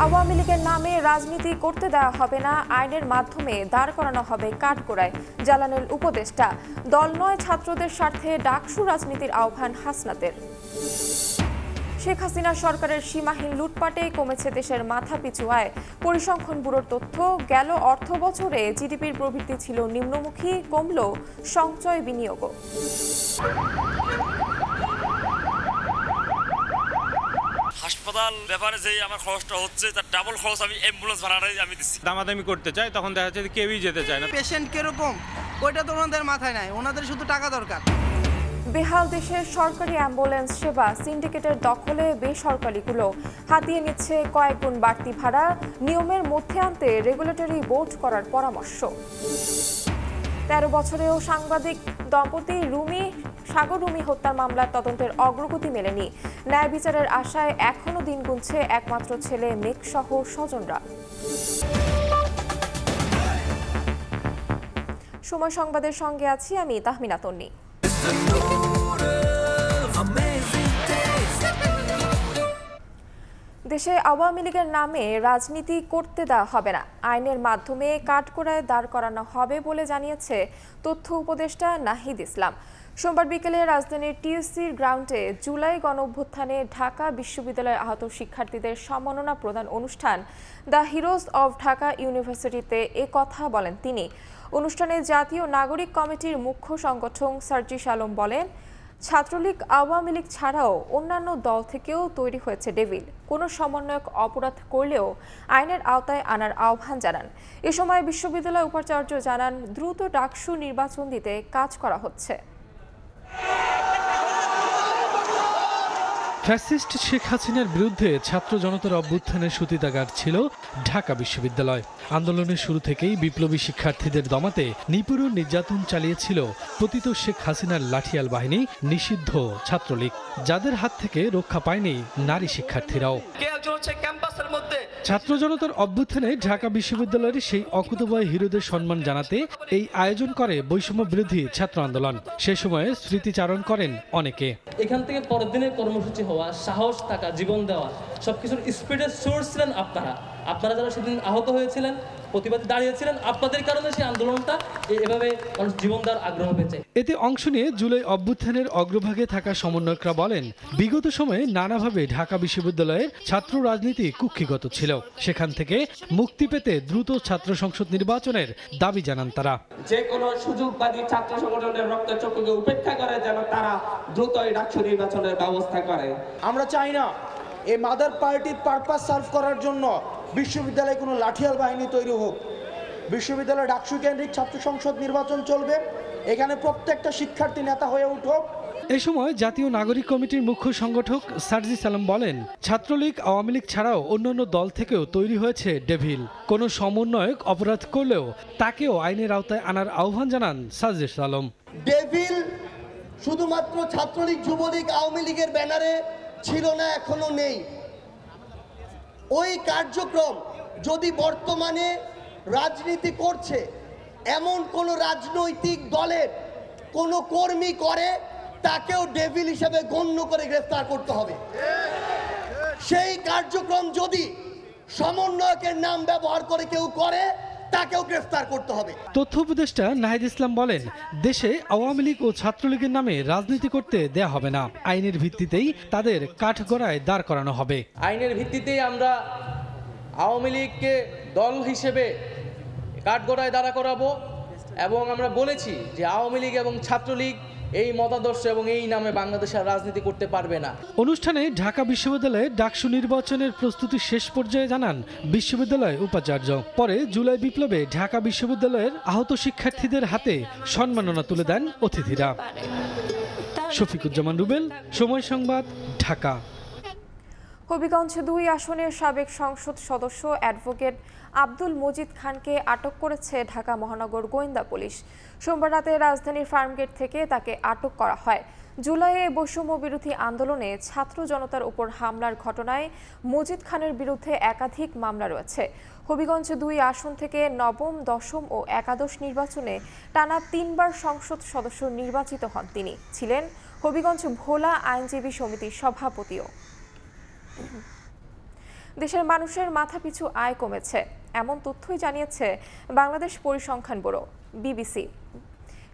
আওয়ামী লীগের নামে রাজনীতি করতে দেওয়া হবে না, আইনের মাধ্যমে দাঁড় করানো হবে কাঠগড়ায়, জানালেন উপদেষ্টা। দল নয়, ছাত্রদের স্বার্থে ডাকসু রাজনীতির আহ্বান হাসনাতের। শেখ হাসিনা সরকারের সীমাহীন লুটপাটে কমেছে দেশের মাথাপিছু আয়। পরিসংখ্যান ব্যুরোর তথ্য, গেল অর্থবছরে জিডিপির প্রবৃদ্ধি ছিল নিম্নমুখী, কমল সঞ্চয় বিনিয়োগও। হাসপাতাল ব্যাপারে যে আমার খরচটা হচ্ছে তার ডাবল খরচ আমি অ্যাম্বুলেন্স ভাড়াটাই আমি দিচ্ছি। দামাদামি করতে চাই তখন দেখা যাচ্ছে কেউই যেতে চায় না। পেশেন্ট কিরকম ওইটা তো ওনাদের মাথায় নাই, ওনাদের শুধু টাকা দরকার। বেহাল দেশের সরকারি অ্যাম্বুলেন্স সেবা, সিন্ডিকেটের দখলে বেসরকারিগুলো, হাতিয়ে নিচ্ছে কয়েক গুণ বাড়তি ভাড়া, নিয়মের মধ্যে আনতে রেগুলেটরি বোর্ড করার পরামর্শ। 13 বছরেও সাংবাদিক দম্পতি সাগর রুমি হত্যার মামলার তদন্তের অগ্রগতি মেলেনি। ন্যায় বিচারের আশায় এখনো দিন গুনছে একমাত্র ছেলে মেঘ সহ স্বজনরা। সময় সংবাদের সঙ্গে আছি আমি তাহমিনা তন্নি। দেশে আওয়ামী লীগের নামে রাজনীতি করতে দেওয়া হবে না, আইনের মাধ্যমে কাঠগড়ায় দাঁড় করানো হবে বলে জানিয়েছে তথ্য উপদেষ্টা নাহিদ ইসলাম। সোমবার বিকেলে রাজধানীর টিএসসির গ্রাউন্ডে জুলাই গণঅভ্যুত্থানে ঢাকা বিশ্ববিদ্যালয়ের আহত শিক্ষার্থীদের সম্মাননা প্রদান অনুষ্ঠান দ্য হিরোজ অব ঢাকা ইউনিভার্সিটিতে কথা বলেন তিনি। অনুষ্ঠানে জাতীয় নাগরিক কমিটির মুখ্য সংগঠক সার্জিস আলম বলেন, ছাত্রলীগ আওয়ামী লীগ ছাড়াও অন্যান্য দল থেকেও তৈরি হয়েছে ডেভিল। কোনো সমন্বয়ক অপরাধ করলেও আইনের আওতায় আনার আহ্বান জানান। এ সময় বিশ্ববিদ্যালয় উপাচার্য জানান, দ্রুত ডাকসু নির্বাচন দিতে কাজ করা হচ্ছে। ফ্যাসিস্ট শেখ হাসিনার বিরুদ্ধে ছাত্র জনতার অভ্যুত্থানের সূতিকাগার ছিল ঢাকা বিশ্ববিদ্যালয়। আন্দোলনের শুরু থেকেই বিপ্লবী শিক্ষার্থীদের দমাতে নিপীড়ন নির্যাতন চালিয়েছিল পতিত শেখ হাসিনার লাঠিয়াল বাহিনী, নিষিদ্ধ ছাত্রলীগ, যাদের হাত থেকে রক্ষা পায়নি নারী শিক্ষার্থীরাও। ছাত্র জনতার অভ্যুত্থানে ঢাকা বিশ্ববিদ্যালয়ের সেই অকুতোভয় হিরোদের সম্মান জানাতে এই আয়োজন করে বৈষম্য বিরোধী ছাত্র আন্দোলন। সে সময়ে স্মৃতিচারণ করেন অনেকে। এখান থেকে পরের দিনের কর্মসূচি হওয়া, সাহস থাকা, জীবন দেওয়া, সবকিছুর স্পিডের সোর্স ছিলেন আপনারা যারা সেদিন আহত হয়েছিলেন, প্রতিবাদে দাঁড়িয়েছিলেন, আপনাদের কারণে সেই আন্দোলনটা এভাবে জীবন দেওয়ার আগ্রহ পেয়েছে। এতে অংশ নিয়ে জুলাই অভ্যুত্থানের অগ্রভাগে থাকা সমন্বয়করা বলেন, বিগত সময়ে নানাভাবে ঢাকা বিশ্ববিদ্যালয়ের ছাত্র রাজনীতি কুক্ষিগত ছিল। সেখান থেকে মুক্তি পেতে দ্রুত ছাত্র সংসদ নির্বাচনের দাবি জানান তারা। যে কোনো সুযোগবাদী ছাত্র সংগঠনের রক্তচক্ষুকে উপেক্ষা করে যেন তারা দ্রুতই ডাকসু নির্বাচনের ব্যবস্থা করে। আমরা চাই না এই মাদার পার্টির পারপাস সার্ভ করার জন্য বিশ্ববিদ্যালয়ে কোনো লাঠিয়াল বাহিনী তৈরি হোক। বিশ্ববিদ্যালয়ে ডাকসু কেন্দ্রিক ছাত্র সংসদ নির্বাচন চলবে, এখানে প্রত্যেকটা শিক্ষার্থী নেতা হয়ে উঠুক। এ সময় জাতীয় নাগরিক কমিটির মুখ্য সংগঠক সার্জিস আলম বলেন, ছাত্রলীগ আওয়ামী লীগ ছাড়াও অন্যান্য দল থেকেও তৈরি হয়েছে ডেভিল। কোনো সমন্বয়ক অপরাধ করলেও তাকেও আইনের আওতায় আনার আহ্বান জানান সার্জিস আলম। ডেভিল শুধুমাত্র ছাত্রলীগ, যুবলীগ, আওয়ামী লীগের ব্যানারে ছিল না, এখনো নেই। ওই কার্যক্রম যদি বর্তমানে রাজনীতি করছে এমন কোন রাজনৈতিক দলের কোন কর্মী করে, তাকেও ডেভিল হিসেবে গণ্য করে গ্রেফতার করতে হবে। সেই কার্যক্রম যদি সমন্বয়কের নাম ব্যবহার করে কেউ করে, তাকেও গ্রেফতার করতে হবে। তথ্য উপদেষ্টা নাহিদ ইসলাম বলেন, দেশে আওয়ামী লীগ ও ছাত্রলীগের নামে রাজনীতি করতে দেয়া হবে না, আইনের ভিত্তিতেই তাদের কাঠগড়ায় দাঁড় করানো হবে। আইনের ভিত্তিতেই আমরা আওয়ামী লীগকে দল হিসেবে কাঠগড়ায় দাঁড়া করাবো এবং আমরা বলেছি যে আওয়ামী লীগ এবং ছাত্রলীগ এই মতাদর্শ এবং এই নামে বাংলাদেশের রাজনীতি করতে পারবে না। অনুষ্ঠানে ঢাকা বিশ্ববিদ্যালয়ে ডাকসু নির্বাচনের প্রস্তুতি শেষ পর্যায়ে জানান বিশ্ববিদ্যালয় উপাচার্য। পরে জুলাই বিপ্লবে ঢাকা বিশ্ববিদ্যালয়ের আহত শিক্ষার্থীদের হাতে সম্মাননা তুলে দেন অতিথিরা। শফিকুজ্জামান রুবেল, সময় সংবাদ, ঢাকা। হবিগঞ্জ 2 আসনের সাবেক সংসদ সদস্য অ্যাডভোকেট আব্দুল মজিদ খানকে আটক করেছে ঢাকা মহানগর গোয়েন্দা পুলিশ। সোমবার রাতে রাজধানীর ফার্মগেট থেকে তাকে আটক করা হয়। জুলাইয়ে বৈষম্য বিরোধী আন্দোলনে ছাত্র জনতার উপর হামলার ঘটনায় মজিদ খানের বিরুদ্ধে একাধিক মামলা রয়েছে। হবিগঞ্জ 2 আসন থেকে নবম, দশম ও একাদশ নির্বাচনে টানা 3 বার সংসদ সদস্য নির্বাচিত হন তিনি। ছিলেন হবিগঞ্জ ভোলা আইনজীবী সমিতির সভাপতিও। দেশের মানুষের মাথাপিছু আয় কমেছে, এমন তথ্যই জানিয়েছে বাংলাদেশ পরিসংখ্যান ব্যুরো বিবিসি।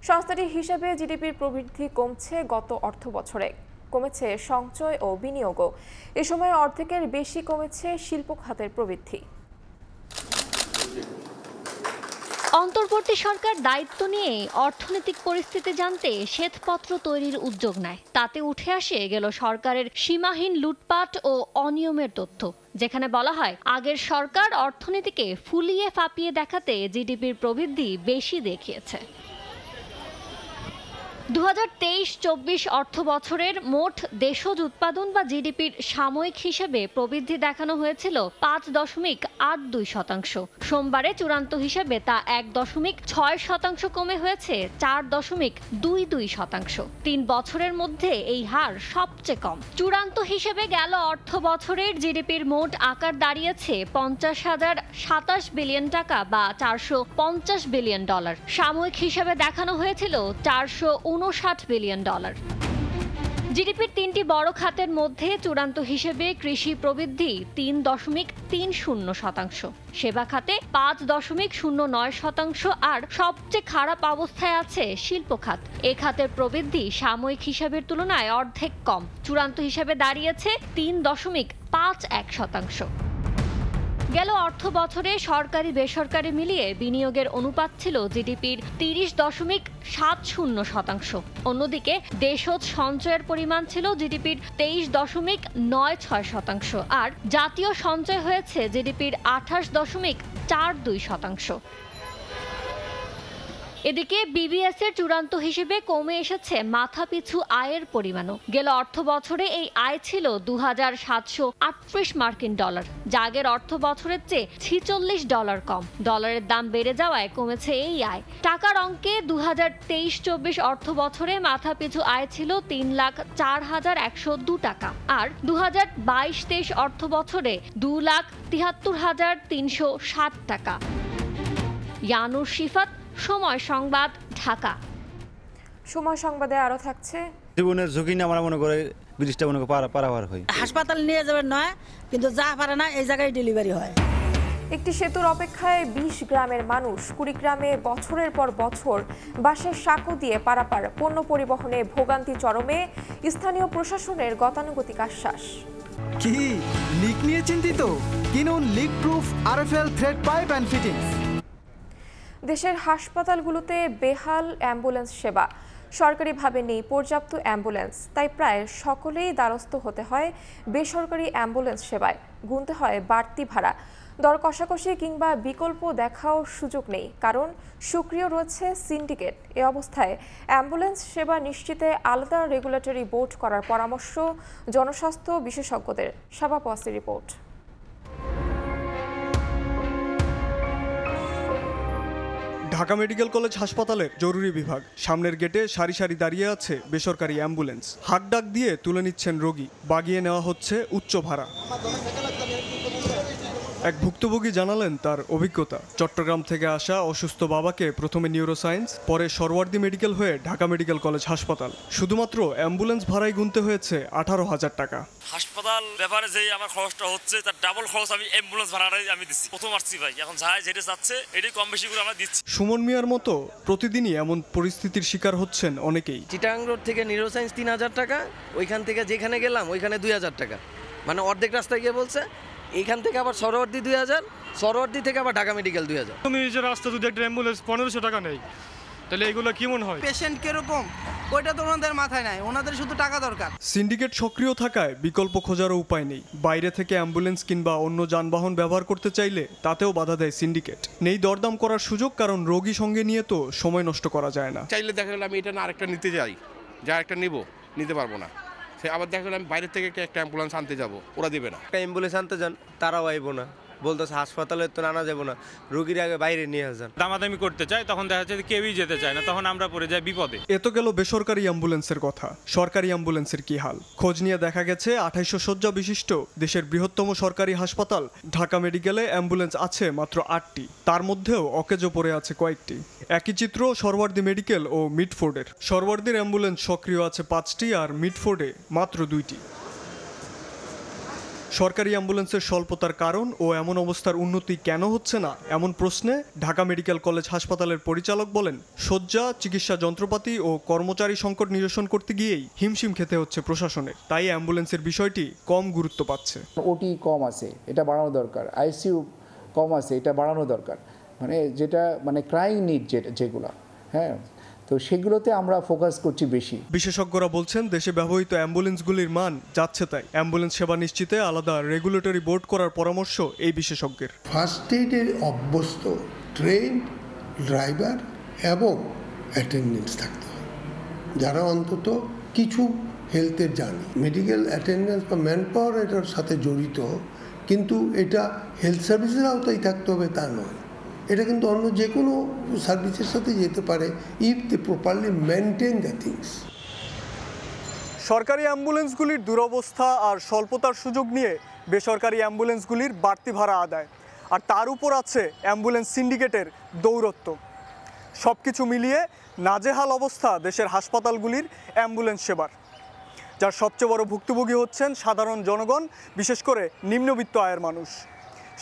সংস্থাটির হিসাবে জিডিপির প্রবৃদ্ধি কমছে গত অর্থবছরে, কমেছে সঞ্চয় ও বিনিয়োগও। এ সময় অর্ধেকের বেশি কমেছে শিল্প খাতের প্রবৃদ্ধি। অন্তর্বর্তী সরকার দায়িত্ব নিয়ে অর্থনৈতিক পরিস্থিতি জানতে শ্বেতপত্র তৈরির উদ্যোগ নেয়। তাতে উঠে আসে গেল সরকারের সীমাহীন লুটপাট ও অনিয়মের তথ্য, যেখানে বলা হয় আগের সরকার অর্থনীতিকে ফুলিয়ে ফাঁপিয়ে দেখাতে জিডিপির প্রবৃদ্ধি বেশি দেখিয়েছে। 2023-24 অর্থ বছরের মোট দেশজ উৎপাদন বা জিডিপির সাময়িক হিসেবে প্রবৃদ্ধি দেখানো হয়েছিল 5.82%। সোমবারে চূড়ান্ত হিসেবে তা 1.6% কমে হয়েছে 4.22%। 3 বছরের মধ্যে এই হার সবচেয়ে কম। চূড়ান্ত হিসেবে গেল অর্থ বছরের জিডিপির মোট আকার দাঁড়িয়েছে 50,027 বিলিয়ন টাকা বা $450 বিলিয়ন। সাময়িক হিসেবে দেখানো হয়েছিল 459 বিলিয়ন ডলার। জিডিপির 3টি বড় খাতের মধ্যে চূড়ান্ত হিসেবে কৃষি প্রবৃদ্ধি 3.30%, সেবা খাতে 5.09% আর সবচেয়ে খারাপ অবস্থায় আছে শিল্প খাত। এ খাতের প্রবৃদ্ধি সাময়িক হিসাবের তুলনায় অর্ধেক কম, চূড়ান্ত হিসেবে দাঁড়িয়েছে 3.51%। গেল অর্থ বছরে সরকারি বেসরকারি মিলিয়ে বিনিয়োগের অনুপাত ছিল জিডিপির 30.70%। অন্যদিকে দেশজ সঞ্চয়ের পরিমাণ ছিল জিডিপির 23.96% আর জাতীয় সঞ্চয় হয়েছে জিডিপির 28.42%। এদিকে বিবিএস এর চূড়ান্ত হিসেবে কমে এসেছে মাথাপিছু আয়ের পরিমাণও। গেল অর্থ বছরে এই আয় ছিল $2,738, যা আগের অর্থ বছরের চেয়ে $46 কম। ডলারের দাম বেড়ে যাওয়ায় কমেছে এই আয়। টাকার অঙ্কে 2023-24 অর্থ বছরে মাথাপিছু আয় ছিল $3,04,102 টাকা আর 2022-23 অর্থ বছরে $2,73,360 টাকা। ইয়ানুর শিফাত, সময় সংবাদ, ঢাকা। সময় সংবাদে আরো থাকছে, জীবনের ঝুঁকি নিয়ে আমরা মনে করে ব্রিজটা মনে করে পারাবার হয়। হাসপাতাল নিয়ে যাবেন নয়, কিন্তু যা পারে না এই জায়গায় ডেলিভারি হয়। একটি সেতুর অপেক্ষায় 20 গ্রামের মানুষ। কুড়িগ্রামে বছরের পর বছর বাঁশের সাঁকো দিয়ে পারাপার, পণ্য পরিবহনে ভোগান্তি চরমে, স্থানীয় প্রশাসনের গতানুগতিক আশ্বাস। কি লিক নিয়ে চিন্তিত? কিনুন leak proof RFL thread pipe and fittings. দেশের হাসপাতালগুলোতে বেহাল অ্যাম্বুলেন্স সেবা, সরকারিভাবে নেই পর্যাপ্ত অ্যাম্বুলেন্স, তাই প্রায় সকলেই দ্বারস্থ হতে হয় বেসরকারি অ্যাম্বুলেন্স সেবায়। গুনতে হয় বাড়তি ভাড়া, দর কষাকষি কিংবা বিকল্প দেখাও সুযোগ নেই, কারণ সক্রিয় রয়েছে সিন্ডিকেট। এ অবস্থায় অ্যাম্বুলেন্স সেবা নিশ্চিতে আলাদা রেগুলেটরি বোর্ড করার পরামর্শ জনস্বাস্থ্য বিশেষজ্ঞদের। শাবাব ওয়াসির রিপোর্ট। ঢাকা মেডিকেল কলেজ হাসপাতালের জরুরি বিভাগ, সামনের গেটে সারি সারি দাঁড়িয়ে আছে বেসরকারি অ্যাম্বুলেন্স। হাক ডাক দিয়ে তুলে নিচ্ছেন রোগী, বাগিয়ে নেওয়া হচ্ছে উচ্চ ভাড়া। এক ভুক্তভোগী জানালেন তার অভিজ্ঞতা। চট্টগ্রাম থেকে আসা অসুস্থ বাবাকে প্রথমে নিউরোসায়েন্স, পরে সরওয়ার্দী মেডিকেল হয়ে ঢাকা মেডিকেল কলেজ হাসপাতাল। শুধুমাত্র অ্যাম্বুলেন্স ভাড়াই গুনতে হয়েছে 18,000 টাকা। হাসপাতাল ব্যাপারে যে আমার খরচটা হচ্ছে তার ডাবল খরচ আমি অ্যাম্বুলেন্স ভাড়াটাই আমি দিচ্ছি। প্রথম আসছি ভাই, এখন যাই যেটা যাচ্ছে এটাই কম বেশি করে আমরা দিচ্ছি। সুমন মিয়ার মতো প্রতিদিনই এমন পরিস্থিতির শিকার হচ্ছেন অনেকেই। চিটাং রোড থেকে নিউরোসায়েন্স 3,000 টাকা, ওইখান থেকে যেখানে গেলাম ওইখানে 2,000 টাকা, মানে অর্ধেক রাস্তায় গিয়ে বলছে। এইখান থেকে আবার সরওয়ার্দী 2,000, সরওয়ার্দী থেকে আবার ঢাকা মেডিকেল 2,000। তুমি যে রাস্তা যদি একটা অ্যাম্বুলেন্স 1500 টাকা নেই, তাহলে এগুলো কি মনে হয়? পেশেন্ট কিরকম ওইটা তো ওনাদের মাথায় নাই, ওনাদের শুধু টাকা দরকার। সিন্ডিকেট সক্রিয় থাকায় বিকল্প খোঁজারও উপায় নেই। বাইরে থেকে অ্যাম্বুলেন্স কিংবা অন্য যানবাহন ব্যবহার করতে চাইলে তাতেও বাধা দেয় সিন্ডিকেট। নেই দরদাম করার সুযোগ, কারণ রোগী সঙ্গে নিয়ে তো সময় নষ্ট করা যায় না। চাইলে দেখা গেল আমি এটা না আরেকটা নিতে যাই, যা একটা নিতে পারবো না। সে আবার দেখা গেল আমি বাইরে থেকে একটা অ্যাম্বুলেন্স আনতে যাবো, ওরা দেবে না। একটা অ্যাম্বুলেন্স আনতে যান, তারাও আইবো না, বলতেছে হাসপাতালে তো আনা যাবো না, রোগীর আগে বাইরে নিয়ে যান। দামাদামি করতে চায়, তখন দেখা যাচ্ছে কেউই যেতে চায় না, তখন আমরা পড়ে যাই বিপদে। এত গেল বেসরকারি অ্যাম্বুলেন্সের কথা। সরকারি অ্যাম্বুলেন্সের কি হাল? খোঁজ নিয়ে দেখা গেছে 2800 শয্যা বিশিষ্ট দেশের বৃহত্তম সরকারি হাসপাতাল ঢাকা মেডিকেলে অ্যাম্বুলেন্স আছে মাত্র 8টি, তার মধ্যেও অকেজো পড়ে আছে কয়েকটি। একই চিত্র সরওয়ার্দী মেডিকেল ও মিডফোর্ডের। সরওয়ার্দীর অ্যাম্বুলেন্স সক্রিয় আছে 5টি আর মিডফোর্ডে মাত্র 2টি। সরকারি অ্যাম্বুলেন্সের স্বল্পতার কারণ ও এমন অবস্থার উন্নতি কেন হচ্ছে না এমন প্রশ্নে ঢাকা মেডিকেল কলেজ হাসপাতালের পরিচালক বলেন, শয্যা, চিকিৎসা যন্ত্রপাতি ও কর্মচারী সংকট নিরসন করতে গিয়েই হিমশিম খেতে হচ্ছে প্রশাসনের। তাই অ্যাম্বুলেন্সের বিষয়টি কম গুরুত্ব পাচ্ছে। ওটি কম আছে, এটা বাড়ানো দরকার। আইসিইউ কম আছে, এটা বাড়ানো দরকার। যেটা ক্রাইং নিড যেগুলো, হ্যাঁ, তো সেগুলোতে আমরা ফোকাস করছি বেশি। বিশেষজ্ঞরা বলছেন, দেশে ব্যবহৃত অ্যাম্বুলেন্সগুলির মান যাচ্ছে তাই। অ্যাম্বুলেন্স সেবা নিশ্চিতে আলাদা রেগুলেটরি বোর্ড করার পরামর্শ এই বিশেষজ্ঞের। ফার্স্ট এইডের অভ্যস্ত ট্রেন ড্রাইভার এবং অ্যাটেন্ডেন্স থাকতে হবে, যারা অন্তত কিছু হেলথের জানে। মেডিকেল অ্যাটেন্ডেন্স বা ম্যান পাওয়ার এটার সাথে জড়িত, কিন্তু এটা হেলথ সার্ভিসের আওতায় থাকতে হবে তা নয়। এটা কিন্তু অন্য যে কোনো সার্ভিসের সাথে যেতে পারে if they properly maintain the things. সরকারি অ্যাম্বুলেন্সগুলির দুরবস্থা আর স্বল্পতার সুযোগ নিয়ে বেসরকারি অ্যাম্বুলেন্সগুলির বাড়তি ভাড়া আদায়, আর তার উপর আছে অ্যাম্বুলেন্স সিন্ডিকেটের দৌরত্ব। সব কিছু মিলিয়ে নাজেহাল অবস্থা দেশের হাসপাতালগুলির অ্যাম্বুলেন্স সেবার, যার সবচেয়ে বড় ভুক্তভোগী হচ্ছেন সাধারণ জনগণ, বিশেষ করে নিম্নবিত্ত আয়ের মানুষ।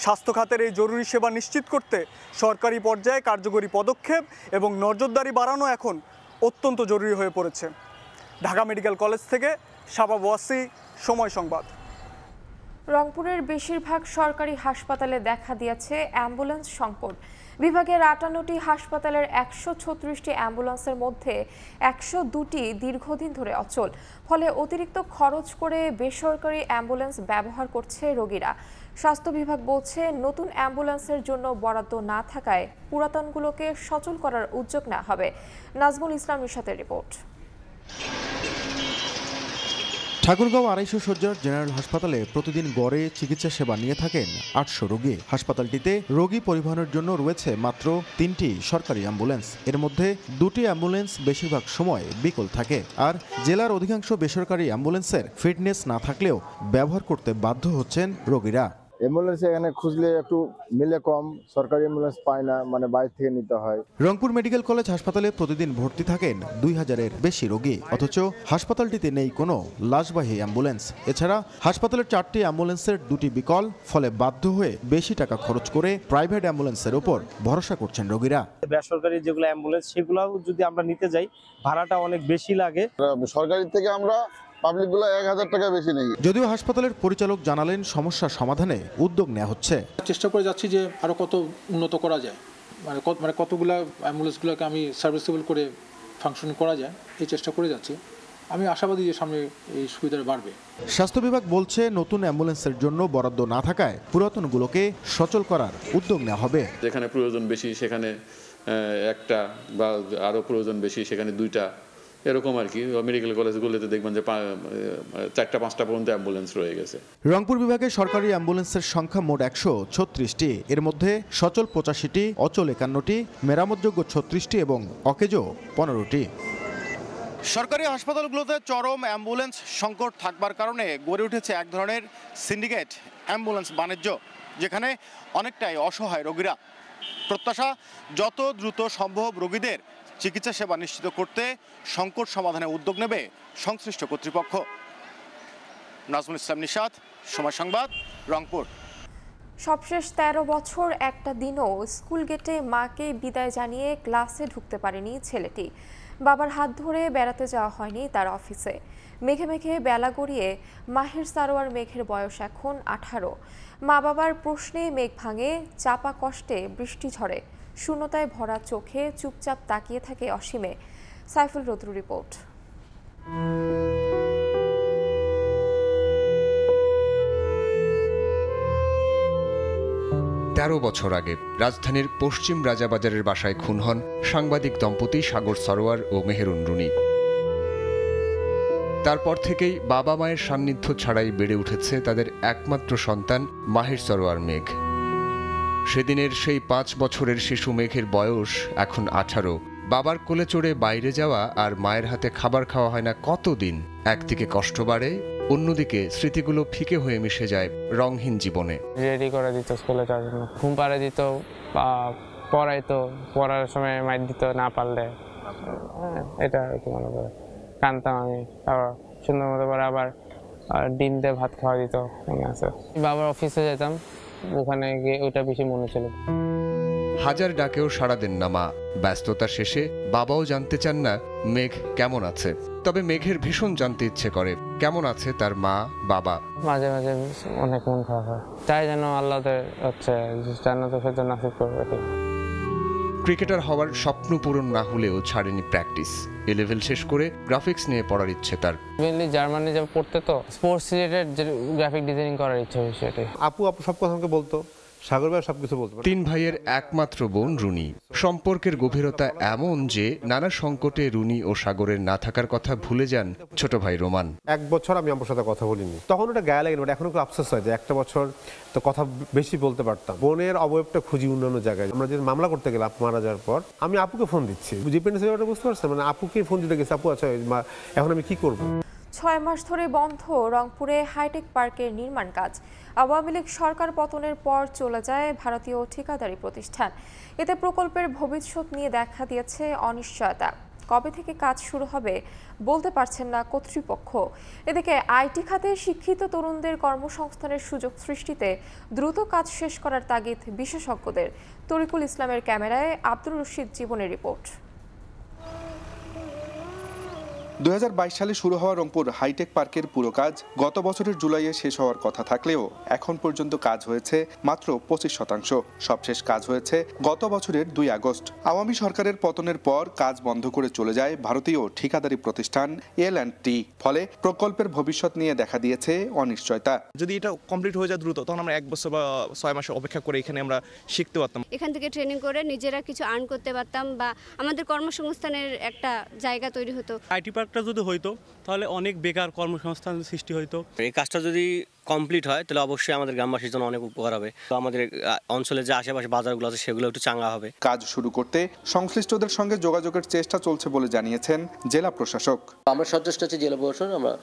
স্বাস্থ্য খাতের এই জরুরি সেবা নিশ্চিত করতে সরকারি পর্যায়ে কার্যকরী পদক্ষেপ এবং নজরদারি বাড়ানো এখন অত্যন্ত জরুরি হয়ে পড়েছে। ঢাকা মেডিকেল কলেজ থেকে শাবাব ওয়াসি, সময় সংবাদ। রংপুরের বেশিরভাগ সরকারি হাসপাতালে দেখা দিয়েছে অ্যাম্বুলেন্স সংকট। বিভাগের 58টি হাসপাতালের 136টি অ্যাম্বুলেন্সের মধ্যে 102টি দীর্ঘদিন ধরে অচল। ফলে অতিরিক্ত খরচ করে বেসরকারি অ্যাম্বুলেন্স ব্যবহার করছে রোগীরা। স্বাস্থ্য বিভাগ বলছে, নতুন অ্যাম্বুলেন্সের জন্য বরাদ্দ না থাকায় পুরাতনগুলোকে সচল করার উদ্যোগ নেওয়া হবে। নাজমুল ইসলাম নিশাতের রিপোর্ট। ঠাকুরগাঁও 250 শয্যার জেনারেল হাসপাতালে প্রতিদিন গড়ে চিকিৎসা সেবা নিয়ে থাকেন 800 রোগী। হাসপাতালটিতে রোগী পরিবহনের জন্য রয়েছে মাত্র 3টি সরকারি অ্যাম্বুলেন্স। এর মধ্যে 2টি অ্যাম্বুলেন্স বেশিরভাগ সময় বিকল থাকে, আর জেলার অধিকাংশ বেসরকারি অ্যাম্বুলেন্সের ফিটনেস না থাকলেও ব্যবহার করতে বাধ্য হচ্ছেন রোগীরা। অ্যাম্বুলেন্স এখানে খুঁজলে একটু মিলে কম, সরকারি অ্যাম্বুলেন্স পায় না, বাইরে থেকে নিতে হয়। রংপুর মেডিকেল কলেজ হাসপাতালে প্রতিদিন ভর্তি থাকেন 2000-এর বেশি রোগী, অথচ হাসপাতালটিতে নেই কোনো লাশবাহী অ্যাম্বুলেন্স। এছাড়া হাসপাতালের 4টি অ্যাম্বুলেন্সের 2টি বিকল, ফলে বাধ্য হয়ে বেশি টাকা খরচ করে প্রাইভেট অ্যাম্বুলেন্সের উপর ভরসা করছেন রোগীরা। বেসরকারি যেগুলো অ্যাম্বুলেন্স সেগুলো যদি আমরা নিতে যাই ভাড়াটা অনেক বেশি লাগে। সরকারি থেকে আমরা পাবলিকগুলো 1000 টাকা বেশি নেই। যদিও হাসপাতালের পরিচালক জানালেন, সমস্যা সমাধানে উদ্যোগ নেওয়া হচ্ছে। চেষ্টা করে যাচ্ছি যে আরো কত উন্নত করা যায়, কতগুলো অ্যাম্বুলেন্সগুলোকে আমি সার্ভিসেবল করে ফাংশন করা যায়, এই চেষ্টা করে যাচ্ছি। আমি আশাবাদী যে সামনে এই সুবিধাটা বাড়বে। স্বাস্থ্য বিভাগ বলছে, নতুন অ্যাম্বুলেন্সের জন্য বরাদ্দ না থাকায় পুরাতনগুলোকে সচল করার উদ্যোগ নেওয়া হবে। যেখানে প্রয়োজন বেশি সেখানে একটা, বা আরো প্রয়োজন বেশি সেখানে 2টা, এরকম আর কি। মেডিকেল কলেজগুলোতে দেখবেন যে 4টা 5টা পর্যন্ত অ্যাম্বুলেন্স রয়ে গেছে। রংপুর বিভাগে সরকারি অ্যাম্বুলেন্সের সংখ্যা মোট 136টি। এর মধ্যে সচল 85টি, অচল 51টি, মেরামতযোগ্য 36টি এবং অকেজো 15টি। সরকারি হাসপাতালগুলোতে চরম অ্যাম্বুলেন্স সংকট থাকবার কারণে গড়ে উঠেছে এক ধরনের সিন্ডিকেট অ্যাম্বুলেন্স বাণিজ্য, যেখানে অনেকটাই অসহায় রোগীরা। প্রত্যাশা, যত দ্রুত সম্ভব রোগীদের চিকিৎসা সেবা নিশ্চিত করতে সংকট সমাধানে উদ্যোগ নেবে সংশ্লিষ্ট কর্তৃপক্ষ। নাজমুল ইসলাম নিশাত, সময় সংবাদ, রংপুর। সবশেষ 13 বছর একটা দিনও স্কুল গেটে মাকে বিদায় জানিয়ে ক্লাসে ঢুকতে পারেনি ছেলেটি। বাবার হাত ধরে বেড়াতে যাওয়া হয়নি তার অফিসে। মেঘে মেঘে বেলা গড়িয়ে মাহির সারোয়ার মেঘের বয়স এখন 18। মা বাবার প্রশ্নে মেঘ ভাঙে, চাপা কষ্টে বৃষ্টি ঝরে। শূন্যতায় ভরা চোখে চুপচাপ তাকিয়ে থাকে অসীমে। সাইফুল রদ্রু রিপোর্ট। 13 বছর আগে রাজধানীর পশ্চিম রাজাবাজারের বাসায় খুন হন সাংবাদিক দম্পতি সাগর সরোয়ার ও মেহেরুন রুনি। তারপর থেকেই বাবা মায়ের সান্নিধ্য ছাড়াই বেড়ে উঠেছে তাদের একমাত্র সন্তান মাহির সরোয়ার মেঘ। সেদিনের সেই 5 বছরের শিশু মেঘের বয়স এখন 18। বাবার কোলে চড়ে বাইরে যাওয়া আর মায়ের হাতে খাবার খাওয়া হয় না কতদিন। একদিকে কষ্ট বাড়ে, অন্যদিকে স্মৃতিগুলো ফিকে হয়ে মিশে যায় রংহীন জীবনে। রেডি করে দিত স্কুলে যাওয়ার জন্য, ঘুম পাড়ে দিত, পড়াইতো, পড়ার সময় মাইর দিত না পারলে, এটা মনে করে কানতাম আমি। আবার সুন্দর মতো করে আবার আর ডিম দিয়ে ভাত খাওয়া দিত মনে আছে। বাবার অফিসে যেতাম, ওখানে গিয়ে ওইটা বেশি মনে ছিল। হাজার ডাকেও সাড়া দেন না মা। ব্যস্ততা শেষে বাবাও জানতে চান না মেঘ কেমন আছে, তবে মেঘের ভীষণ জানতে ইচ্ছে করে কেমন আছে তার মা বাবা। মাঝে মাঝে অনেক মন খারাপ হয়, তাই যেন আল্লাহ জান্নাতুল ফেরদৌস নসিব করবে। ক্রিকেটার হওয়ার স্বপ্ন পূরণ না হলেও ছাড়েনি প্র্যাকটিস। এ লেভেল শেষ করে গ্রাফিক্স নিয়ে পড়ার ইচ্ছে তার। মেনলি জার্মানি যা পড়তে, তো স্পোর্টস রিলেটেড যে গ্রাফিক ডিজাইনিং করার ইচ্ছা হয়েছে। আপু সব কথা আমাকে বলতো, সাগর ভাই সবকিছু বলতো। 3 ভাইয়ের একমাত্র বোন রুনি। সম্পর্কের গভীরতা এমন যে নানা সংকটে রুনি ও সাগরের না থাকার কথা ভুলে যান ছোট ভাই রোমান। 1 বছর আমি আমার সাথে কথা বলিনি, তখন ওটা গায়ে লাগে না, এখন খুব আফসোস হয় যে 1 বছর তো কথা বেশি বলতে পারতাম। বোনের অবয়বটা খুঁজি অন্যান্য জায়গায়। আমরা যে মামলা করতে গেলাম আপু মারা যাওয়ার পর, আমি আপুকে ফোন দিচ্ছি, ডিপেন্ডেন্স ব্যাপারটা বুঝতে পারছেন, মানে আপুকে ফোন দিতে গেছি, আপু আচ্ছা এখন আমি কি করব। 6 মাস ধরে বন্ধ রংপুরে হাইটেক পার্কের নির্মাণ কাজ। আওয়ামী লীগ সরকার পতনের পর চলে যায় ভারতীয় ঠিকাদারি প্রতিষ্ঠান। এতে প্রকল্পের ভবিষ্যৎ নিয়ে দেখা দিয়েছে অনিশ্চয়তা। কবে থেকে কাজ শুরু হবে বলতে পারছেন না কর্তৃপক্ষ। এদিকে আইটি খাতে শিক্ষিত তরুণদের কর্মসংস্থানের সুযোগ সৃষ্টিতে দ্রুত কাজ শেষ করার তাগিদ বিশেষজ্ঞদের। তরিকুল ইসলামের ক্যামেরায় আব্দুর রশিদ জীবনের রিপোর্ট। 2022 সালে শুরু হওয়া রংপুর হাইটেক পার্কের পুরো কাজ গত বছরের জুলাইয়ে শেষ হওয়ার কথা থাকলেও এখন পর্যন্ত কাজ হয়েছে মাত্র 25%। সবশেষ কাজ হয়েছে গত বছরের 2 আগস্ট। আওয়ামী সরকারের পতনের পর কাজ বন্ধ করে চলে যায় ভারতীয় ঠিকাদারি প্রতিষ্ঠান L&T। ফলে প্রকল্পের ভবিষ্যৎ নিয়ে দেখা দিয়েছে অনিশ্চয়তা। যদি এটা কমপ্লিট হয়ে যায় দ্রুত, তখন আমরা 1 বছর বা 6 মাস অপেক্ষা করে এখানে আমরা শিখতে পারতাম। এখান থেকে ট্রেনিং করে নিজেরা কিছু আর্ন করতে পারতাম বা আমাদের কর্মসংস্থানের একটা জায়গা তৈরি হতো। আইটি পার্কটা যদি হইতো তাহলে অনেক বেকার কর্মসংস্থান সৃষ্টি হইতো। এই কাজটা যদি কমপ্লিট হয় তাহলে অবশ্যই আমাদের গ্রামবাসীর জন্য অনেক উপকার হবে। তো আমাদের অঞ্চলে যে আশেপাশে বাজারগুলো আছে সেগুলো একটু চাঙ্গা হবে। কাজ শুরু করতে সংশ্লিষ্টদের সঙ্গে যোগাযোগের চেষ্টা চলছে বলে জানিয়েছেন জেলা প্রশাসক। আমরা সচেষ্ট আছি, জেলা প্রশাসন আমরা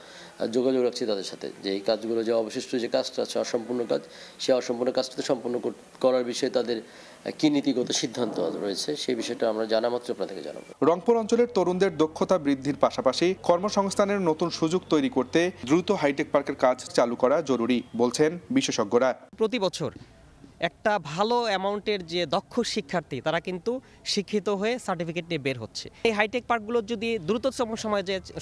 যোগাযোগ রাখছি তাদের সাথে, যে এই কাজগুলো যে অবশিষ্ট যে কাজটা আছে অসম্পূর্ণ কাজ, সেই অসম্পূর্ণ কাজটা সম্পূর্ণ করার বিষয়ে তাদের কি নীতিগত সিদ্ধান্ত রয়েছে সেই বিষয়টা আমরা জানা মাত্র আপনাদের থেকে জানাবো। রংপুর অঞ্চলের তরুণদের দক্ষতা বৃদ্ধির পাশাপাশি কর্মসংস্থানের নতুন সুযোগ তৈরি করতে দ্রুত হাইটেক পার্কের কাজ চালু করা জরুরি বলছেন বিশেষজ্ঞরা। প্রতি বছর একটা ভালো অ্যামাউন্টের যে দক্ষ শিক্ষার্থী তারা কিন্তু শিক্ষিত হয়ে সার্টিফিকেট নিয়ে বের হচ্ছে। এই হাইটেক পার্কগুলো যদি দ্রুততম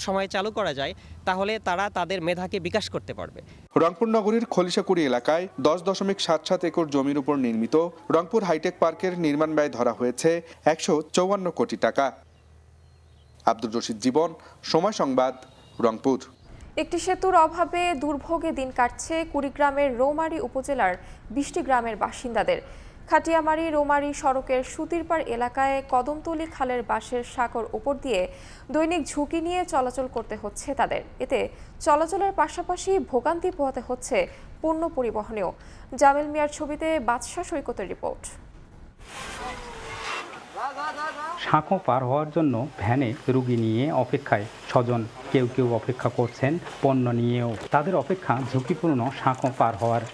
সময়ে চালু করা যায় তাহলে তারা তাদের মেধাকে বিকাশ করতে পারবে। রংপুর নগরীর খলিশাকুড়ি এলাকায় 10.77 একর জমির উপর নির্মিত রংপুর হাইটেক পার্কের নির্মাণ ব্যয় ধরা হয়েছে 154 কোটি টাকা। আব্দুর রশিদ জীবন, সময় সংবাদ, রংপুর। একটি সেতুর অভাবে দুর্ভোগে দিন কাটছে কুড়িগ্রামের রৌমারী উপজেলার 20টি গ্রামের বাসিন্দাদের। খাটিয়ামারি রৌমারী সড়কের সুতিরপাড় এলাকায় কদমতলী খালের বাঁশের সাঁকোর উপর দিয়ে দৈনিক ঝুঁকি নিয়ে চলাচল করতে হচ্ছে তাদের। এতে চলাচলের পাশাপাশি ভোগান্তি পোহাতে হচ্ছে পণ্য পরিবহনেও। জামিল মিয়ার ছবিতে বাদশা সৈকতের রিপোর্ট। সাঁকো পার হওয়ার জন্য ভ্যানে রুগী নিয়ে অপেক্ষায় স্বজন, কেউ কেউ অপেক্ষা করছেন পণ্য নিয়েও। তাদের অপেক্ষা ঝুঁকিপূর্ণ সাঁকো পার হওয়ার।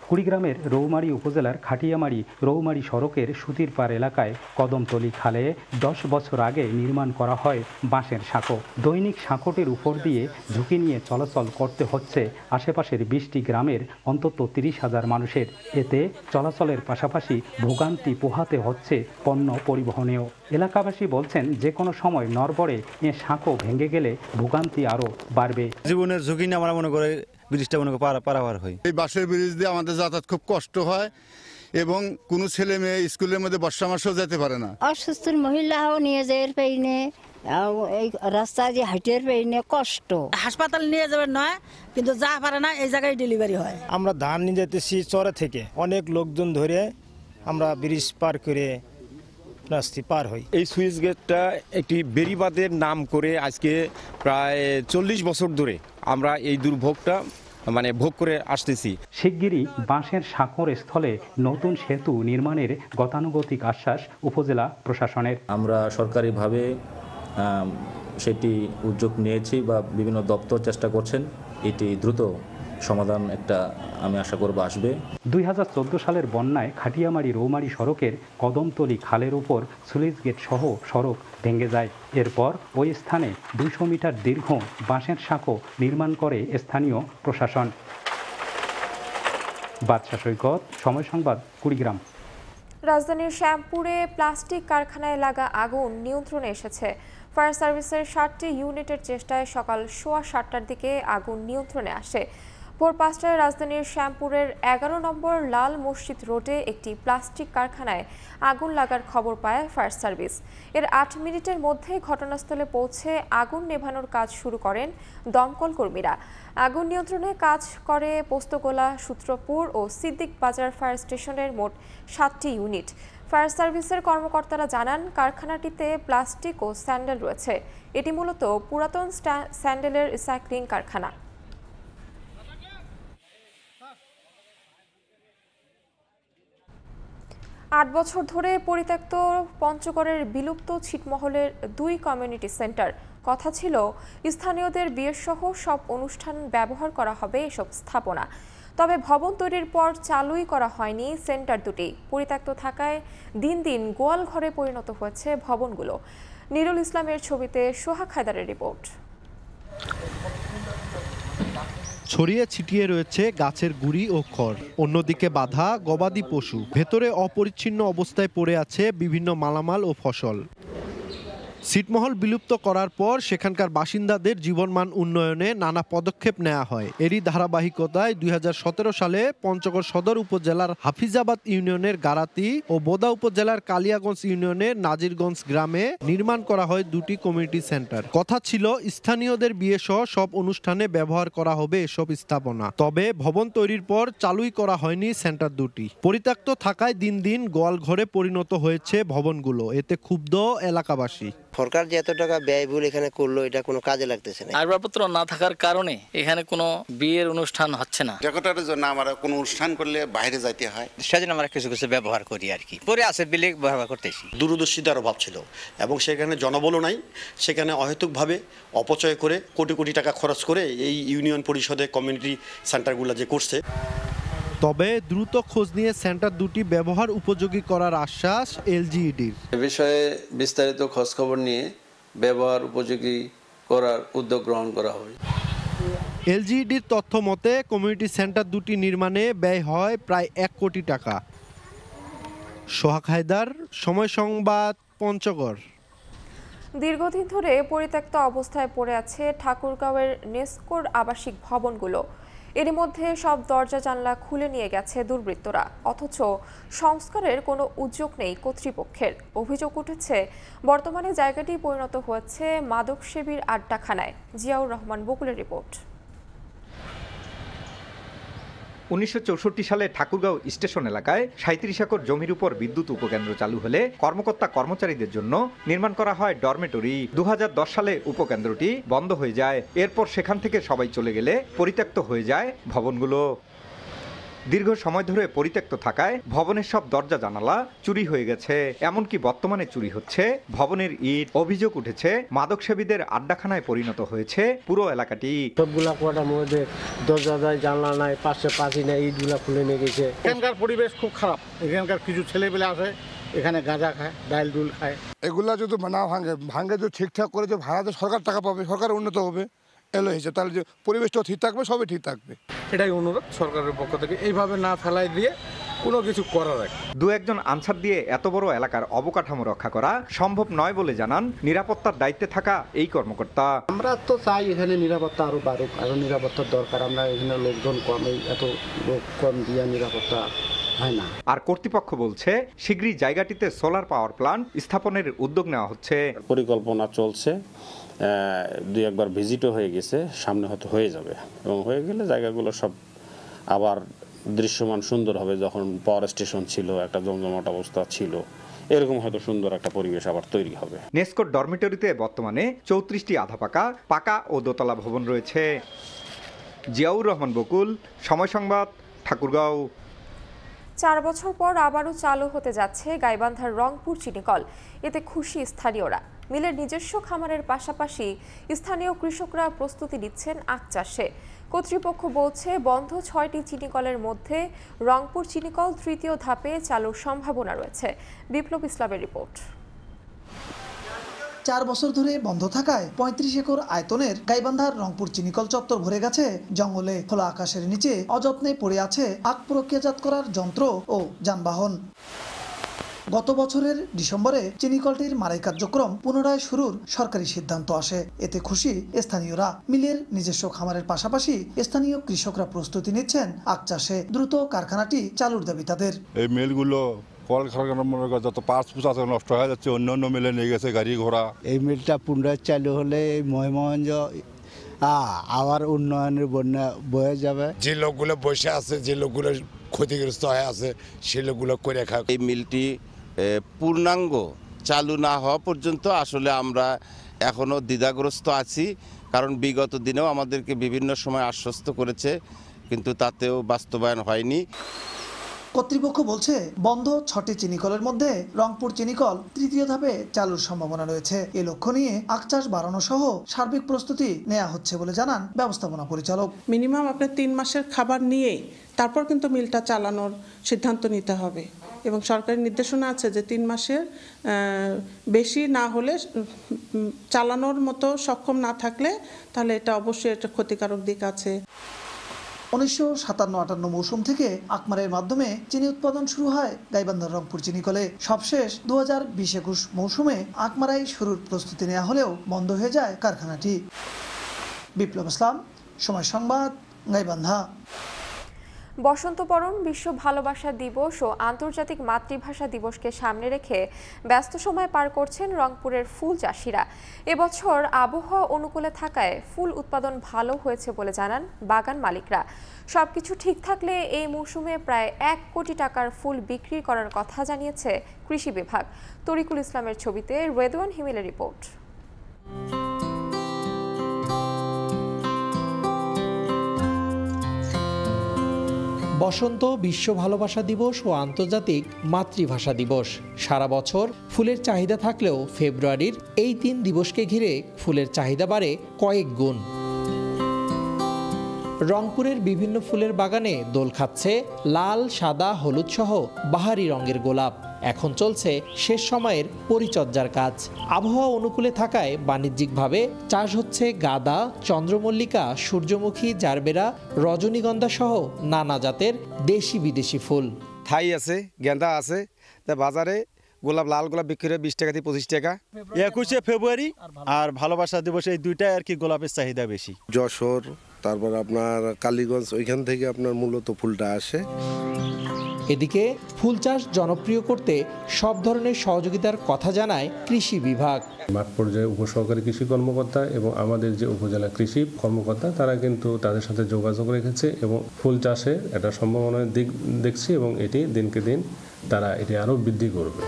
কুড়িগ্রামের রৌমারী উপজেলার খাটিয়ামারি রৌমারী সড়কের সুতিরপাড় এলাকায় কদমতলী খালে 10 বছর আগে নির্মাণ করা হয় বাঁশের সাঁকো। দৈনিক সাঁকোটির উপর দিয়ে ঝুঁকি নিয়ে চলাচল করতে হচ্ছে আশেপাশের 20টি গ্রামের অন্তত 30,000 মানুষের। এতে চলাচলের পাশাপাশি ভোগান্তি পোহাতে হচ্ছে পণ্য পরিবহনেও। এলাকাবাসী বলছেন যে কোনো সময় নড়বড়ে এ সাঁকো ভেঙে গেলে ভোগান্তি আরও বাড়বে। জীবনের ঝুঁকি নিয়ে আমরা মনে করি ব্রিজটা মনে করি পারাপার হয়। এই বাঁশের ব্রিজ দিয়ে আমাদের যাতায়াত খুব কষ্ট হয় এবং কোনো ছেলে মেয়ে স্কুলের মধ্যে বর্ষা মাসেও যেতে পারে না। অসুস্থ মহিলাও নিয়ে যায় পেইনে, এই রাস্তা যে হাইটের পেইনে কষ্ট। হাসপাতাল নিয়ে যাবে নয়, কিন্তু যা পারে না এই জায়গায় ডেলিভারি হয়। আমরা ধান নিয়ে যেতেছি চরে থেকে, অনেক লোকজন ধরে আমরা ব্রিজ পার করে রাস্তা পার হই। এই সুইচ গেটটা একটি বেড়িবাঁধের নাম করে আজকে প্রায় 40 বছর ধরে আমরা এই দুর্ভোগটা ভোগ করে আসতেছি। শিগগিরই বাঁশের সাঁকোর স্থলে নতুন সেতু নির্মাণের গতানুগতিক আশ্বাস উপজেলা প্রশাসনের। আমরা সরকারিভাবে সেটি উদ্যোগ নিয়েছি বা বিভিন্ন দপ্তর চেষ্টা করছেন এটি দ্রুত সমাধান একটা আমি আশা করব আসবে। 2014 সালের বন্যায় খাটিয়ামারি রৌমারী সড়কের কদমতলী খালের উপর স্লুইস গেট সহ সড়ক ভেঙে যায়। এরপর ওই স্থানে 200 মিটার দীর্ঘ বাঁশের সাঁকো নির্মাণ করে স্থানীয় প্রশাসন। বাদশা সৈকত, সময় সংবাদ, কুড়িগ্রাম। রাজধানীর শ্যামপুরে প্লাস্টিক কারখানায় লাগা আগুন নিয়ন্ত্রণে এসেছে। ফায়ার সার্ভিসের 7টি ইউনিটের চেষ্টায় সকাল 7:15টার দিকে আগুন নিয়ন্ত্রণে আসে। ভোর 5টায় রাজধানীর শ্যামপুরের 11 নম্বর লাল মসজিদ রোডে একটি প্লাস্টিক কারখানায় আগুন লাগার খবর পায় ফায়ার সার্ভিস। এর 8 মিনিটের মধ্যে ঘটনাস্থলে পৌঁছে আগুন নেভানোর কাজ শুরু করেন দমকল কর্মীরা। আগুন নিয়ন্ত্রণে কাজ করে পোস্তগোলা, সূত্রপুর ও সিদ্দিক বাজার ফায়ার স্টেশনের মোট 7টি ইউনিট। ফায়ার সার্ভিসের কর্মকর্তারা জানান, কারখানাটিতে প্লাস্টিক ও স্যান্ডেল রয়েছে। এটি মূলত পুরাতন স্যান্ডেলের রিসাইক্লিং কারখানা। আট বছর ধরে পরিত্যক্ত পঞ্চগড়ের বিলুপ্ত ছিটমহলের 2 কমিউনিটি সেন্টার। কথা ছিল স্থানীয়দের বিয়েসহ সব অনুষ্ঠান ব্যবহার করা হবে এসব স্থাপনা। তবে ভবন তৈরির পর চালুই করা হয়নি সেন্টার দুটি। পরিত্যক্ত থাকায় দিন দিন গোয়াল ঘরে পরিণত হয়েছে ভবনগুলো। নীরুল ইসলামের ছবিতে সোহাগ হায়দারের রিপোর্ট। ছড়িয়ে ছিটিয়ে রয়েছে গাছের গুড়ি ও খড়, অন্যদিকে বাঁধা গবাদি পশু। ভেতরে অপরিচ্ছন্ন অবস্থায় পড়ে আছে বিভিন্ন মালামাল ও ফসল। ছিটমহল বিলুপ্ত করার পর সেখানকার বাসিন্দাদের জীবনমান উন্নয়নে নানা পদক্ষেপ নেওয়া হয়। এরই ধারাবাহিকতায় 2017 সালে পঞ্চগড় সদর উপজেলার হাফিজাবাদ ইউনিয়নের গারাতি ও বোদা উপজেলার কালিয়াগঞ্জ ইউনিয়নের নাজিরগঞ্জ গ্রামে নির্মাণ করা হয় 2টি কমিউনিটি সেন্টার। কথা ছিল স্থানীয়দের বিয়ে সহ সব অনুষ্ঠানে ব্যবহার করা হবে এসব স্থাপনা। তবে ভবন তৈরির পর চালুই করা হয়নি সেন্টার দুটি। পরিত্যক্ত থাকায় দিন দিন গোয়াল ঘরে পরিণত হয়েছে ভবনগুলো। এতে ক্ষুব্ধ এলাকাবাসী। সরকার যে এত টাকা ব্যয়বহুল এখানে করলো, এটা কোনো কাজে লাগতেছে না। আসবাবপত্র না থাকার কারণে এখানে কোনো বিয়ের অনুষ্ঠান হচ্ছে না। ডেকোরেটরের জন্য আমরা কোনো অনুষ্ঠান করলে বাইরে যাইতে হয়, সেজন্য আমরা কিছু কিছু ব্যবহার করি আর কি। পরে আছে বিলে ব্যবহার করতেছি। দূরদর্শিতার অভাব ছিল এবং সেখানে জনবলও নাই। সেখানে অহেতুকভাবে অপচয় করে কোটি কোটি টাকা খরচ করে এই ইউনিয়ন পরিষদে কমিউনিটি সেন্টারগুলো যে করছে। তবে দ্রুত খোঁজ নিয়ে সেন্টার দুটি ব্যবহার উপযোগী করার আশ্বাস এলজিইডির। এ বিষয়ে বিস্তারিত খোঁজখবর নিয়ে ব্যবহার উপযোগী করার উদ্যোগ গ্রহণ করা হবে। এলজিইডির তথ্য মতে কমিউনিটি সেন্টার দুটি নির্মাণে ব্যয় হয় প্রায় 1 কোটি টাকা। সোহাগ হায়দার, সময় সংবাদ, পঞ্চগড়। দীর্ঘদিন ধরে পরিত্যক্ত অবস্থায় পড়ে আছে ঠাকুরগাঁওয়ের নেস্কোর আবাসিক ভবনগুলো। এরই মধ্যে সব দরজা জানলা খুলে নিয়ে গেছে দুর্বৃত্তরা, অথচ সংস্কারের কোনো উদ্যোগ নেই কর্তৃপক্ষের। অভিযোগ উঠেছে বর্তমানে জায়গাটি পরিণত হয়েছে মাদকসেবীর আড্ডাখানায়। জিয়াউর রহমান বকুলের রিপোর্ট। 1964 সালে ঠাকুরগাঁও স্টেশন এলাকায় 37 একর জমির উপর বিদ্যুৎ উপকেন্দ্র চালু হলে কর্মকর্তা কর্মচারীদের জন্য নির্মাণ করা হয় ডরমেটরি। 2010 সালে উপকেন্দ্রটি বন্ধ হয়ে যায়। এরপর সেখান থেকে সবাই চলে গেলে পরিত্যক্ত হয়ে যায় ভবনগুলো। দীর্ঘ সময় ধরে পরিত্যক্ত থাকায় ভবনের সব দরজা জানালা চুরি হয়ে গেছে। এমনকি বর্তমানে চুরি হচ্ছে ভবনের ইট। অভিযোগ উঠেছে মাদকসেবীদের আড্ডাখানায় পরিণত হয়েছে পুরো এলাকাটি। সবগুলা কোয়াটার মধ্যে দরজা নাই, জানলা নাই, পাশে পাশি নাই, ইটগুলা খুলে নিয়ে গেছে। এখানকার পরিবেশ খুব খারাপ। এখানকার কিছু ছেলেপেলে আছে, এখানে গাঁজা খায়, ডাইল ডুল খায়। এগুলা যদি না ভাঙে যদি ঠিকঠাক করে যে ভাড়াতে সরকার টাকা পাবে, সরকার উন্নত হবে এলো হয়েছে, তাহলে যে পরিবেশটাও ঠিক থাকবে, সবই ঠিক থাকবে। এটাই অনুরোধ সরকারের পক্ষ থেকে, এইভাবে না ফেলাই দিয়ে কোনো কিছু করার আগে 2-1 আনসার দিয়ে এত বড় এলাকার অবকাঠামো রক্ষা করা সম্ভব নয় বলে জানান নিরাপত্তার দায়িত্বে থাকা এই কর্মকর্তা। আমরা তো চাই এখানে নিরাপত্তা আরো বাড়ুক, আরো নিরাপত্তার দরকার। আমরা এখানে লোকজন কম, এত লোক কম দিয়ে নিরাপত্তা হয় না। আর কর্তৃপক্ষ বলছে শীঘ্রই জায়গাটিতে সোলার পাওয়ার প্ল্যান্ট স্থাপনের উদ্যোগ নেওয়া হচ্ছে। পরিকল্পনা চলছে, 2-1 বার ভিজিটও হয়ে গেছে, সামনে হয়তো হয়ে যাবে এবং হয়ে গেলে জায়গাগুলো সব আবার দৃশ্যমান সুন্দর হবে। যখন পাওয়ার স্টেশন ছিল, একটা জমজমাট অবস্থা ছিল, এরকম হয়তো সুন্দর একটা পরিবেশ আবার তৈরি হবে। নেস্কোর ডরমিটরিতে বর্তমানে 34টি আধা পাকা, পাকা ও দোতলা ভবন রয়েছে। জিয়াউর রহমান বকুল, সময় সংবাদ, ঠাকুরগাঁও। 4 বছর পর আবারও চালু হতে যাচ্ছে গাইবান্ধার রংপুর চিনিকল। এতে খুশি স্থানীয়রা। মিলের নিজস্ব খামারের পাশাপাশি স্থানীয় কৃষকরা প্রস্তুতি নিচ্ছেন আখ চাষে। কর্তৃপক্ষ বলছে বন্ধ 6টি চিনিকলের মধ্যে রংপুর চিনিকল তৃতীয় ধাপে চালুর সম্ভাবনা রয়েছে। বিপ্লব ইসলামের রিপোর্ট। 4 বছর ধরে বন্ধ থাকায় 35 একর আয়তনের গাইবান্ধার রংপুর চিনিকল চত্বর ভরে গেছে জঙ্গলে। খোলা আকাশের নিচে অযত্নে পড়ে আছে আখ প্রক্রিয়াজাত করার যন্ত্র ও যানবাহন। গত বছরের ডিসেম্বরে চিনিকলটির মারাই কার্যক্রম পুনরায় শুরুর সরকারি সিদ্ধান্ত আসে। এতে খুশি স্থানীয়রা। মিলের নিজস্ব খামারের পাশাপাশি স্থানীয় কৃষকরা প্রস্তুতি নিচ্ছেন আখ চাষে। দ্রুত কারখানাটি চালুর দাবি তাদের। এই মিলগুলো কলকারখানা যত পাঁচ পুষ নষ্ট হয়ে যাচ্ছে, অন্য অন্য মিলে নিয়ে গেছে গাড়ি ঘোড়া। এই মিলটা পুনরায় চালু হলে এই মহিমগঞ্জ আবার উন্নয়নের বন্যা বয়ে যাবে। যে লোকগুলো বসে আছে, যে লোকগুলো ক্ষতিগ্রস্ত হয়ে আছে, সেই লোকগুলো করে খায়। এই মিলটি পূর্ণাঙ্গ চালু না হওয়া পর্যন্ত আসলে আমরা এখনও দ্বিধাগ্রস্ত আছি, কারণ বিগত দিনেও আমাদেরকে বিভিন্ন সময় আশ্বস্ত করেছে, কিন্তু তাতেও বাস্তবায়ন হয়নি। কর্তৃপক্ষ বলছে বন্ধ 6টি চিনিকলের মধ্যে রংপুর চিনিকল তৃতীয় ধাপে চালুর সম্ভাবনা রয়েছে। এ লক্ষ্য নিয়ে আখ চাষ বাড়ানো সহ সার্বিক প্রস্তুতি নেওয়া হচ্ছে বলে জানান ব্যবস্থাপনা পরিচালক। মিনিমাম আপনার 3 মাসের খাবার নিয়ে তারপর কিন্তু মিলটা চালানোর সিদ্ধান্ত নিতে হবে, এবং সরকারি নির্দেশনা আছে যে 3 মাসের বেশি না হলে, চালানোর মতো সক্ষম না থাকলে তাহলে এটা অবশ্যই একটা ক্ষতিকারক দিক আছে। 1957-58 মৌসুম থেকে আখমারের মাধ্যমে চিনি উৎপাদন শুরু হয় গাইবান্ধার রংপুর চিনিকলে। সবশেষ 2020-21 মৌসুমে আখমারাই শুরুর প্রস্তুতি নেওয়া হলেও বন্ধ হয়ে যায় কারখানাটি। বিপ্লব ইসলাম, সময় সংবাদ, গাইবান্ধা। বসন্তবরণ, বিশ্ব ভালোবাসা দিবস ও আন্তর্জাতিক মাতৃভাষা দিবসকে সামনে রেখে ব্যস্ত সময় পার করছেন রংপুরের ফুল চাষিরা। এবছর আবহাওয়া অনুকূলে থাকায় ফুল উৎপাদন ভালো হয়েছে বলে জানান বাগান মালিকরা। সবকিছু ঠিক থাকলে এই মৌসুমে প্রায় 1 কোটি টাকার ফুল বিক্রি করার কথা জানিয়েছে কৃষি বিভাগ। তরিকুল ইসলামের ছবিতে রেদওয়ান হিমেলের রিপোর্ট। বসন্ত, বিশ্ব ভালোবাসা দিবস ও আন্তর্জাতিক মাতৃভাষা দিবস। সারা বছর ফুলের চাহিদা থাকলেও ফেব্রুয়ারির এই 3 দিবসকে ঘিরে ফুলের চাহিদা বাড়ে কয়েক গুণ। রংপুরের বিভিন্ন ফুলের বাগানে দোল খাচ্ছে লাল, সাদা, হলুদ সহ বাহারি রঙের গোলাপ। এখন চলছে শেষ সময়ের পরিচর্যার কাজ। আবহাওয়া অনুকূলে থাকায় বাণিজ্যিকভাবে চাষ হচ্ছে গাঁদা, চন্দ্রমল্লিকা, সূর্যমুখী, জারবেরা, রজনীগন্ধা সহ নানা জাতের দেশি বিদেশি ফুল। থাই আছে, গেঁদা আছে, তা বাজারে গোলাপ, লাল গোলাপ বিক্রি হয় 20 টাকা থেকে 25 টাকা। 21শে ফেব্রুয়ারি আর ভালোবাসা দিবস, এই দুইটাই আর কি গোলাপের চাহিদা বেশি। যশোর, তারপর আপনার কালীগঞ্জ, ওইখান থেকে আপনার মূলত ফুলটা আসে। এদিকে ফুল চাষ জনপ্রিয় করতে সব ধরনের সহযোগিতার কথা জানায় কৃষি বিভাগ। মাঠ পর্যায়ে উপসহকারী কৃষি কর্মকর্তা এবং আমাদের যে উপজেলা কৃষি কর্মকর্তা, তারা কিন্তু তাদের সাথে যোগাযোগ রেখেছে এবং ফুল চাষে একটা সম্ভাবনার দিক দেখছি, এবং এটি দিনকে দিন তারা এটি আরও বৃদ্ধি করবে।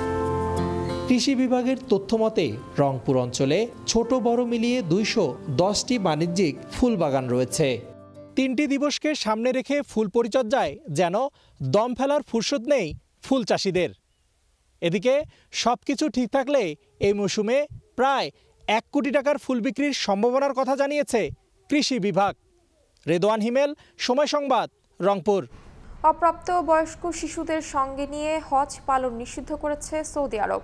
কৃষি বিভাগের তথ্য মতে রংপুর অঞ্চলে ছোট বড় মিলিয়ে 210টি বাণিজ্যিক ফুল বাগান রয়েছে। 3টি দিবসকে সামনে রেখে ফুল পরিচর্যায় যেন দম ফেলার ফুরসত নেই ফুল চাষিদের। এদিকে সবকিছু ঠিক থাকলে এই মৌসুমে প্রায় 1 কোটি টাকার ফুল বিক্রির সম্ভাবনার কথা জানিয়েছে কৃষি বিভাগ। রেদওয়ান হিমেল, সময় সংবাদ, রংপুর। অপ্রাপ্ত বয়স্ক শিশুদের সঙ্গে নিয়ে হজ পালন নিষিদ্ধ করেছে সৌদি আরব।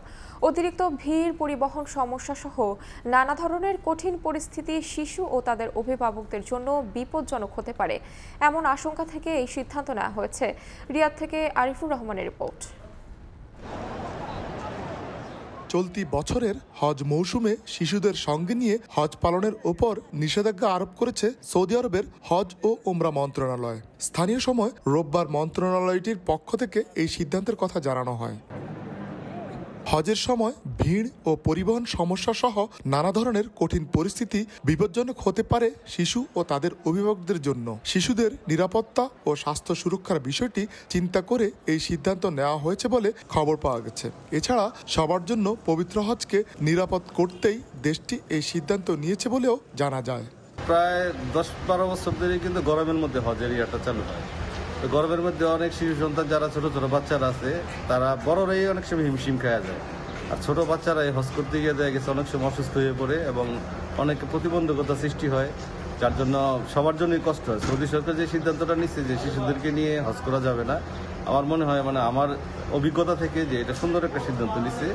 অতিরিক্ত ভিড়, পরিবহন সমস্যা সহ নানা ধরনের কঠিন পরিস্থিতি শিশু ও তাদের অভিভাবকদের জন্য বিপজ্জনক হতে পারে, এমন আশঙ্কা থেকে এই সিদ্ধান্ত নেওয়া হয়েছে। রিয়াদ থেকে আরিফুর রহমানের রিপোর্ট। চলতি বছরের হজ মৌসুমে শিশুদের সঙ্গে নিয়ে হজ পালনের ওপর নিষেধাজ্ঞা আরোপ করেছে সৌদি আরবের হজ ও ওমরা মন্ত্রণালয়। স্থানীয় সময় রোববার মন্ত্রণালয়টির পক্ষ থেকে এই সিদ্ধান্তের কথা জানানো হয়। হজের সময় ভিড় ও পরিবহন সমস্যা সহ নানা ধরনের কঠিন পরিস্থিতি বিপজ্জনক হতে পারে শিশু ও তাদের অভিভাবকদের জন্য। শিশুদের নিরাপত্তা ও স্বাস্থ্য সুরক্ষার বিষয়টি চিন্তা করে এই সিদ্ধান্ত নেওয়া হয়েছে বলে খবর পাওয়া গেছে। এছাড়া সবার জন্য পবিত্র হজকে নিরাপদ করতেই দেশটি এই সিদ্ধান্ত নিয়েছে বলেও জানা যায়। প্রায় 10-12 বছর ধরে কিন্তু গরমের মধ্যে হজের ইয়াটা চালু হয়। গরমের মধ্যে অনেক শিশু সন্তান যারা ছোট ছোট বাচ্চারা আছে, তারা বড়রাই অনেক সময় হিমশিম খাওয়া যায়, আর ছোট বাচ্চারা হজ করতে গিয়ে দেখা গেছে অনেক সময় অসুস্থ হয়ে পড়ে এবং অনেক প্রতিবন্ধকতা সৃষ্টি হয়। যার জন্য সবার জন্যই কষ্ট হয়। সৌদি সরকার যে সিদ্ধান্তটা নিচ্ছে যে শিশুদেরকে নিয়ে হজ করা যাবে না, আমার মনে হয় আমার অভিজ্ঞতা থেকে যে এটা সুন্দর একটা সিদ্ধান্ত নিচ্ছে।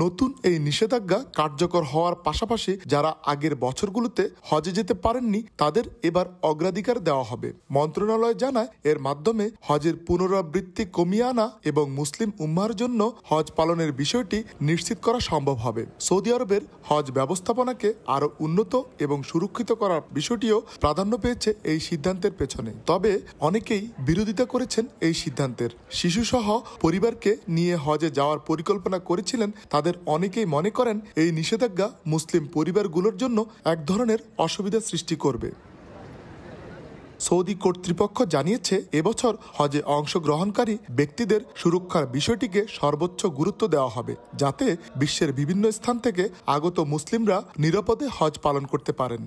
নতুন এই নিষেধাজ্ঞা কার্যকর হওয়ার পাশাপাশি যারা আগের বছরগুলোতে হজে যেতে পারেননি তাদের এবার অগ্রাধিকার দেওয়া হবে। মন্ত্রণালয় জানায় এর মাধ্যমে হজের পুনরাবৃত্তি কমিয়ে আনা এবং মুসলিম উম্মাহর জন্য হজ পালনের বিষয়টি নিশ্চিত করা সম্ভব হবে। সৌদি আরবের হজ ব্যবস্থাপনাকে আরো উন্নত এবং সুরক্ষিত করার বিষয়টিও প্রাধান্য পেয়েছে এই সিদ্ধান্তের পেছনে। তবে অনেকেই বিরোধিতা করেছেন এই সিদ্ধান্তের। শিশুসহ পরিবারকে নিয়ে হজে যাওয়ার পরিকল্পনা করেছিলেন তাদের অনেকেই মনে করেন এই নিষেধাজ্ঞা মুসলিম পরিবারগুলোর জন্য এক ধরনের অসুবিধা সৃষ্টি করবে। সৌদি কর্তৃপক্ষ জানিয়েছে এবছর হজে অংশগ্রহণকারী ব্যক্তিদের সুরক্ষার বিষয়টিকে সর্বোচ্চ গুরুত্ব দেওয়া হবে, যাতে বিশ্বের বিভিন্ন স্থান থেকে আগত মুসলিমরা নিরাপদে হজ পালন করতে পারেন।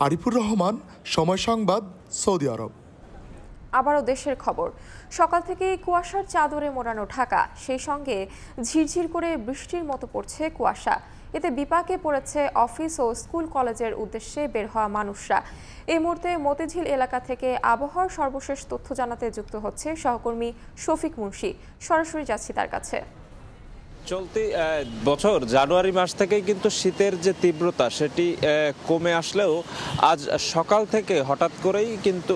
আরিফুর রহমান, সময় সংবাদ, সৌদি আরব। আবারও দেশের খবর। সকাল থেকে কুয়াশার চাদরে মোড়ানো ঢাকা, সেই সঙ্গে ঝিরঝির করে বৃষ্টির মতো পড়ছে কুয়াশা। এতে বিপাকে পড়েছে অফিস ও স্কুল কলেজের উদ্দেশ্যে বের হওয়া মানুষরা। এই মুহূর্তে মতিঝিল এলাকা থেকে আবহাওয়ার সর্বশেষ তথ্য জানাতে যুক্ত হচ্ছে সহকর্মী শফিক মুন্সি। সরাসরি যাচ্ছি তার কাছে। চলতি বছর জানুয়ারি মাস থেকেই কিন্তু শীতের যে তীব্রতা সেটি কমে আসলেও আজ সকাল থেকে হঠাৎ করেই কিন্তু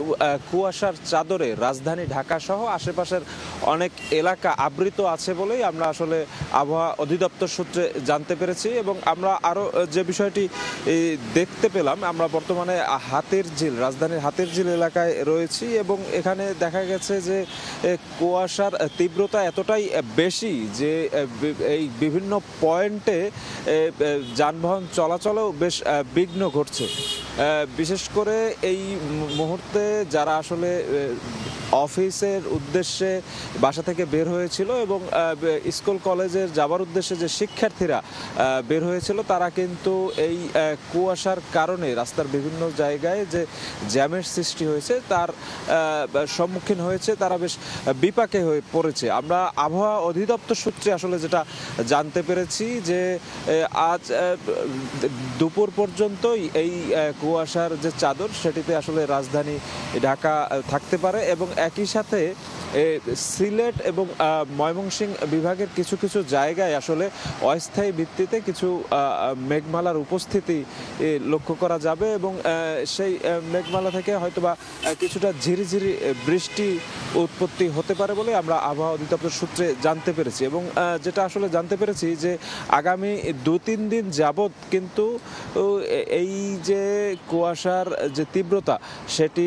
কুয়াশার চাদরে রাজধানী ঢাকা সহ আশেপাশের অনেক এলাকা আবৃত আছে বলেই আমরা আসলে আবহাওয়া অধিদপ্তর সূত্রে জানতে পেরেছি। এবং আমরা আরও যে বিষয়টি দেখতে পেলাম, আমরা বর্তমানে হাতিরঝিল, রাজধানীর হাতিরঝিল এলাকায় রয়েছি এবং এখানে দেখা গেছে যে কুয়াশার তীব্রতা এতটাই বেশি যে এই বিভিন্ন পয়েন্টে যানবাহন চলাচলেও বেশ বিঘ্ন ঘটছে। বিশেষ করে এই মুহূর্তে যারা আসলে অফিসের উদ্দেশ্যে বাসা থেকে বের হয়েছিল এবং স্কুল কলেজের যাবার উদ্দেশ্যে যে শিক্ষার্থীরা বের হয়েছিল তারা কিন্তু এই কুয়াশার কারণে রাস্তার বিভিন্ন জায়গায় যে জ্যামের সৃষ্টি হয়েছে তার সম্মুখীন হয়েছে, তারা বেশ বিপাকে হয়ে পড়েছে। আমরা আবহাওয়া অধিদপ্তর সূত্রে আসলে যেটা জানতে পেরেছি যে আজ দুপুর পর্যন্তই এই কুয়াশার যে চাদর সেটিতে আসলে রাজধানী ঢাকা থাকতে পারে এবং একই সাথে সিলেট এবং ময়মনসিংহ বিভাগের কিছু কিছু জায়গায় আসলে অস্থায়ী ভিত্তিতে কিছু মেঘমালার উপস্থিতি লক্ষ্য করা যাবে এবং সেই মেঘমালা থেকে হয়তোবা কিছুটা ঝিরিঝিরি বৃষ্টি উৎপত্তি হতে পারে বলে আমরা আবহাওয়া অধিদপ্তর সূত্রে জানতে পেরেছি। এবং যেটা আসলে জানতে পেরেছি যে আগামী 2-3 দিন যাবৎ কিন্তু এই যে কুয়াশার যে তীব্রতা সেটি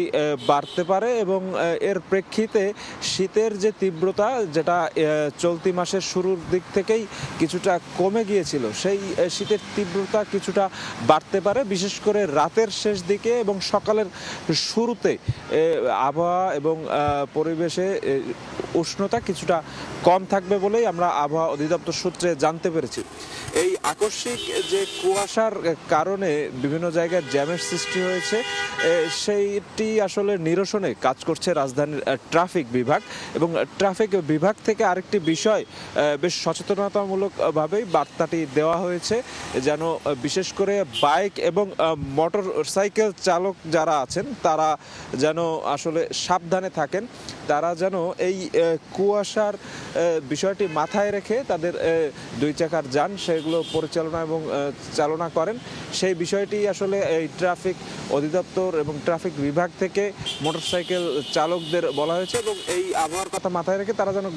বাড়তে পারে এবং এর প্রেক্ষিতে শীতের যে তীব্রতা যেটা চলতি মাসের শুরুর দিক থেকেই কিছুটা কমে গিয়েছিল, সেই শীতের তীব্রতা কিছুটা বাড়তে পারে, বিশেষ করে রাতের শেষ দিকে এবং সকালের শুরুতে আবহাওয়া এবং পরিবেশে উষ্ণতা কিছুটা কম থাকবে বলেই আমরা আবহাওয়া অধিদপ্তর সূত্রে জানতে পেরেছি। এই আকস্মিক যে কুয়াশার কারণে বিভিন্ন জায়গায় জ্যামের সৃষ্টি হয়েছে সেইটি আসলে নিরসনে কাজ করছে রাজধানীর ট্রাফিক বিভাগ এবং ট্রাফিক বিভাগ থেকে আরেকটি বিষয় বেশ সচেতনতামূলকভাবেই বার্তাটি দেওয়া হয়েছে যেন বিশেষ করে বাইক এবং মোটর সাইকেল চালক যারা আছেন তারা যেন আসলে সাবধানে থাকেন, তারা যেন এই কুয়াশার বিষয়টি মাথায় রেখে তাদের 2 চাকার যান সেগুলো পরিচালনা এবং চালনা করেন। সেই বিষয়টি আসলে এই ট্রাফিক অধিদপ্তর এবং ট্রাফিক বিভাগ থেকে মোটরসাইকেল চালকদের বলা হয়েছে এবং এই আবহাওয়ার কথা মাথায় রেখে তারা যেন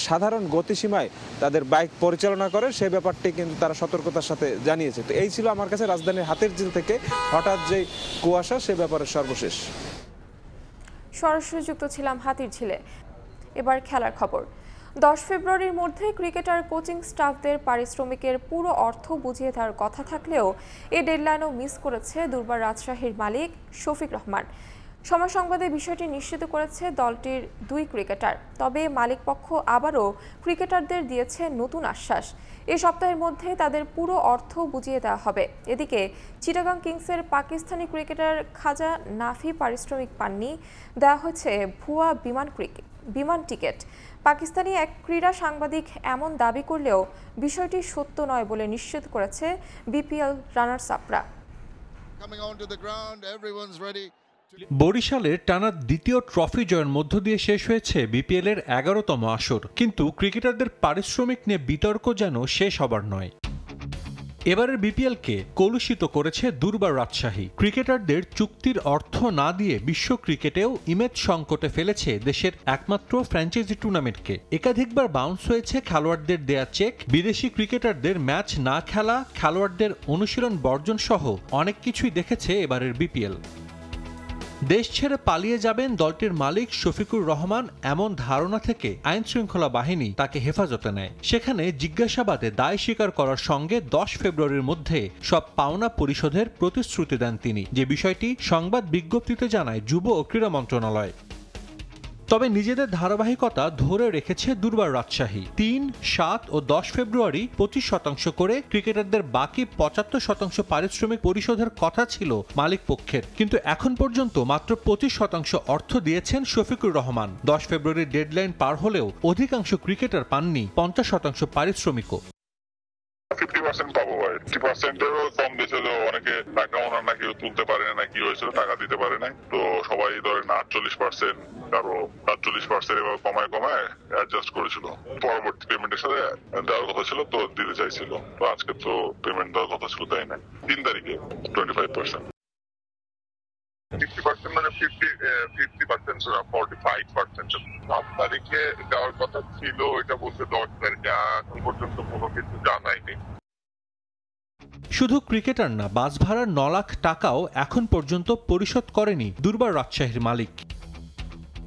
সাধারণ গতিসীমায় তাদের বাইক পরিচালনা করে সেই ব্যাপারটি কিন্তু তারা সতর্কতার সাথে জানিয়েছে। তো এই ছিল আমার কাছে রাজধানীর হাতিরঝিল থেকে হঠাৎ যে কুয়াশা সে ব্যাপারে সর্বশেষ। সরাসরি যুক্ত ছিলাম হাতিরঝিলে। এবার খেলার খবর। 10 ফেব্রুয়ারির মধ্যে ক্রিকেটার কোচিং স্টাফদের পারিশ্রমিকের পুরো অর্থ বুঝিয়ে দেওয়ার কথা থাকলেও এই ডেডলাইনও মিস করেছে দুর্বার রাজশাহীর মালিক শফিক রহমান। সময় সংবাদে বিষয়টি নিশ্চিত করেছে দলটির 2 ক্রিকেটার। তবে মালিক পক্ষ আবারও ক্রিকেটারদের দিয়েছে নতুন আশ্বাস, এই সপ্তাহের মধ্যে তাদের পুরো অর্থ বুঝিয়ে দেওয়া হবে। এদিকে চিটাগাং কিংসের পাকিস্তানি ক্রিকেটার খাজা নাফি পারিশ্রমিক পাননি, দেওয়া হয়েছে ভুয়া বিমান টিকিট। পাকিস্তানি এক ক্রীড়া সাংবাদিক এমন দাবি করলেও বিষয়টি সত্য নয় বলে নিশ্চিত করেছে বিপিএল রানার্স আপরা। বরিশালের টানা দ্বিতীয় ট্রফি জয়ের মধ্য দিয়ে শেষ হয়েছে বিপিএল এর 11তম আসর, কিন্তু ক্রিকেটারদের পারিশ্রমিক নিয়ে বিতর্ক যেন শেষ হবার নয়। এবারের বিপিএলকে কলুষিত করেছে দুর্বার রাজশাহী। ক্রিকেটারদের চুক্তির অর্থ না দিয়ে বিশ্ব ক্রিকেটেও ইমেজ সংকটে ফেলেছে দেশের একমাত্র ফ্র্যাঞ্চাইজি টুর্নামেন্টকে। একাধিকবার বাউন্স হয়েছে খেলোয়াড়দের দেয়া চেক, বিদেশি ক্রিকেটারদের ম্যাচ না খেলা, খেলোয়াড়দের অনুশীলন বর্জন সহ অনেক কিছুই দেখেছে এবারের বিপিএল। দেশ ছেড়ে পালিয়ে যাবেন দলটির মালিক শফিকুর রহমান, এমন ধারণা থেকে আইন শৃঙ্খলা বাহিনী তাকে হেফাজতে নেয়। সেখানে জিজ্ঞাসাবাদে দায় স্বীকার করার সঙ্গে 10 ফেব্রুয়ারির মধ্যে সব পাওনা পরিশোধের প্রতিশ্রুতি দেন তিনি, যে বিষয়টি সংবাদ বিজ্ঞপ্তিতে জানায় যুব ও ক্রীড়া মন্ত্রণালয়। তবে নিজেদের ধারাবাহিকতা ধরে রেখেছে দুর্বার রাজশাহী। 3, 7 ও 10 ফেব্রুয়ারি 25% করে ক্রিকেটারদের বাকি 75% পারিশ্রমিক পরিশোধের কথা ছিল মালিক পক্ষের, কিন্তু এখন পর্যন্ত মাত্র 25% অর্থ দিয়েছেন শফিকুর রহমান। 10 ফেব্রুয়ারির ডেডলাইন পার হলেও অধিকাংশ ক্রিকেটার পাননি 50% পারিশ্রমিকও। 50% পাবো ভাই, 50%-এরও কম দিয়েছিল অনেকে, টাকা ওনার নাকি তুলতে পারে না, কি হয়েছিল টাকা দিতে পারে নাই, তো সবাই ধরেন 48%, কারো 48% এবার কমায় অ্যাডজাস্ট করেছিল। পরবর্তী পেমেন্টের সাথে দেওয়ার কথা ছিল, তো দিতে চাইছিল, তো আজকে তো পেমেন্ট দেওয়ার কথা ছিল, তাই না 3 তারিখে 25%। 50% মানে 50% 45%। 7 তারিখে দেওয়ার কথা ছিল, এটা বলতে 10 তারিখে, এখন পর্যন্ত কোনো কিছু জানায়নি। শুধু ক্রিকেটার না, বাস ভাড়ার 9 লাখ টাকাও এখন পর্যন্ত পরিশোধ করেনি দুর্বার রাজশাহীর মালিক।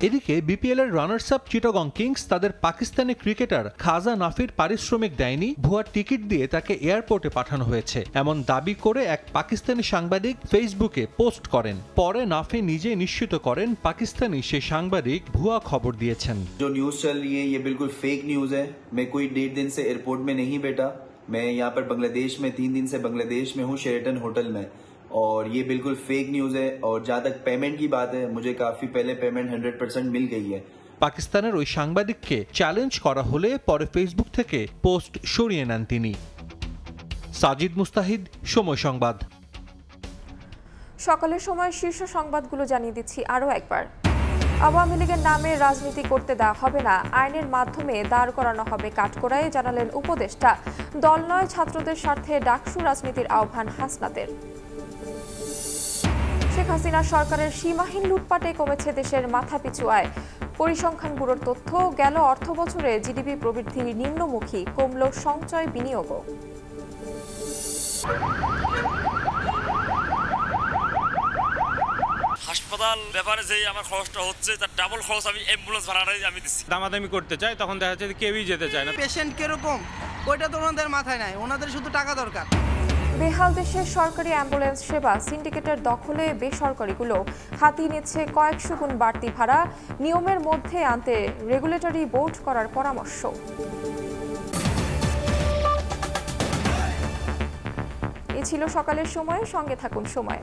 এদিকে বিপিএল এর রানার্স আপ চিটাগং কিংস তাদের পাকিস্তানি ক্রিকেটার খাজা নাফির পারিশ্রমিক দেয়নি, ভুয়া টিকিট দিয়ে তাকে এয়ারপোর্টে পাঠানো হয়েছে, এমন দাবি করে এক পাকিস্তানি সাংবাদিক ফেসবুকে পোস্ট করেন। পরে নাফি নিজে নিশ্চিত করেন পাকিস্তানি সেই সাংবাদিক ভুয়া খবর দিয়েছেন। जो न्यूज चल रही है ये बिल्कुल फेक न्यूज है। मैं कोई 1.5 दिन से एयरपोर्ट में नहीं बैठा, मैं यहाँ पर बांग्लादेश में 3 दिन से बांग्लादेश में हूँ, शेरेटन होटल में, और ये बिल्कुल फेक न्यूज है। और जहाँ तक पेमेंट की बात है, मुझे काफी पहले पेमेंट 100% मिल गई है। পাকিস্তানের ওই সাংবাদিককে চ্যালেঞ্জ করা হলে পরে ফেসবুক থেকে পোস্ট সরিয়ে নেন তিনি। সাজিদ মুস্তাহিদ, সময় সংবাদ। সকালের সময় শীর্ষ সংবাদগুলো জানিয়ে দিচ্ছি আরও একবার। আওয়ামী লীগের নামে রাজনীতি করতে দেওয়া হবে না, আইনের মাধ্যমে দাঁড় করানো হবে কাঠগড়ায়, জানালেন উপদেষ্টা। দল নয়, ছাত্রদের স্বার্থে ডাকসু রাজনীতির আহ্বান হাসনাতের। শেখ হাসিনা সরকারের সীমাহীন লুটপাটে কমেছে দেশের মাথাপিছু আয়। পরিসংখ্যান ব্যুরোর তথ্য, গেল অর্থবছরে জিডিপি প্রবৃদ্ধি নিম্নমুখী, কমল সঞ্চয় বিনিয়োগও। হাসপাতাল ব্যাপারে যে আমার খরচটা হচ্ছে তার ডাবল খরচ আমি অ্যাম্বুলেন্স ভাড়াটাই আমি দিচ্ছি। দামাদামি করতে চাই, তখন দেখা যাচ্ছে কেউই যেতে চায় না। পেশেন্ট কিরকম ওইটা তো ওনাদের মাথায় নাই, ওনাদের শুধু টাকা দরকার। বেহাল দেশের সরকারি অ্যাম্বুলেন্স সেবা, সিন্ডিকেটের দখলে বেসরকারিগুলো হাতিয়ে নিচ্ছে কয়েকশো গুণ বাড়তি ভাড়া, নিয়মের মধ্যে আনতে রেগুলেটরি বোর্ড করার পরামর্শ। এ ছিল সকালের সময়, সঙ্গে থাকুন সময়।